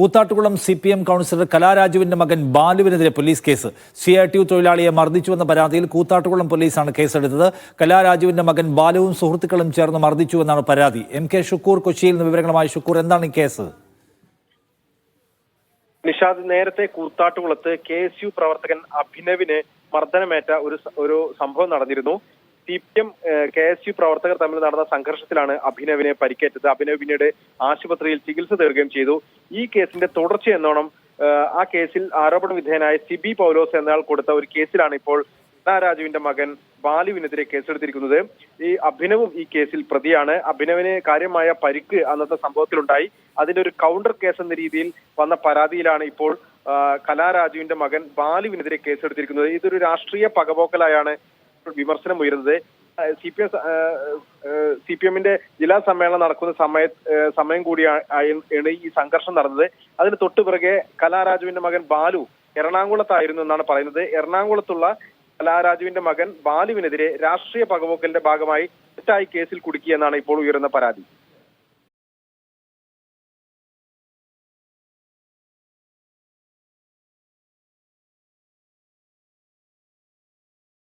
Koothattukulam CPM councillor കലാരാജുവിന്റെ മകൻ ബാലുവിനെതിരെ police case. CITU തൊഴിലാളിയെ മർദ്ദിച്ചുവെന്ന പരാതിയിൽ കൂത്താട്ടുകുളം പോലീസാണ് കേസെടുത്തത്. കലാരാജുവിന്റെ മകൻ ബാലുവും സുഹൃത്തുക്കളും ചേർന്ന് മർദ്ദിച്ചുവെന്നാണ് പരാതി. MK ഷുക്കൂർ കൊച്ചിയിൽ നിന്ന് വിവരങ്ങളുമായി. ഷുക്കൂർ, എന്താണ് ഈ കേസ്? നിഷാദ്, നേരത്തെ കൂത്താട്ടുകുളത്ത് KSU പ്രവർത്തകൻ അഭിനവിന് മർദ്ദനമേറ്റ ഒരു സംഭവം നടന്നിരുന്നു. CPM KSU പ്രവർത്തകർ തമ്മിൽ നടന്ന സംഘർഷത്തിലാണ് അഭിനവിനെ പരിക്കേറ്റത്. അഭിനവ് പിന്നീട് ആശുപത്രിയിൽ ചികിത്സ തേടുകയും ചെയ്തു. ഈ കേസിന്റെ തുടർച്ചയെന്നോണം ആ കേസിൽ ആരോപണ വിധേയനായ സിബി പൗലോസ് എന്നയാൾ കൊടുത്ത ഒരു കേസിലാണ് ഇപ്പോൾ കലാരാജുവിന്റെ മകൻ ബാലുവിനെതിരെ കേസെടുത്തിരിക്കുന്നത്. ഈ അഭിനവും ഈ കേസിൽ പ്രതിയാണ്. അഭിനവിന് കാര്യമായ പരിക്ക് അന്നത്തെ സംഭവത്തിലുണ്ടായി. അതിന്റെ ഒരു കൗണ്ടർ കേസ് എന്ന രീതിയിൽ വന്ന പരാതിയിലാണ് ഇപ്പോൾ കലാരാജുവിന്റെ മകൻ ബാലുവിനെതിരെ കേസെടുത്തിരിക്കുന്നത്. ഇതൊരു രാഷ്ട്രീയ പകപോക്കലായാണ് വിമർശനം ഉയരുന്നത്. CPMന്റെ ജില്ലാ സമ്മേളനം നടക്കുന്ന സമയം കൂടിയാണ് ഈ സംഘർഷം നടന്നത്. അതിന് തൊട്ടുപിറകെ കലാരാജുവിന്റെ മകൻ ബാലു എറണാകുളത്തായിരുന്നു എന്നാണ് പറയുന്നത്. എറണാകുളത്തുള്ള കലാരാജുവിന്റെ മകൻ ബാലുവിനെതിരെ രാഷ്ട്രീയ പകപോക്കലിന്റെ ഭാഗമായി തെറ്റായി കേസിൽ കുടുക്കിയെന്നാണ് ഇപ്പോൾ ഉയരുന്ന പരാതി.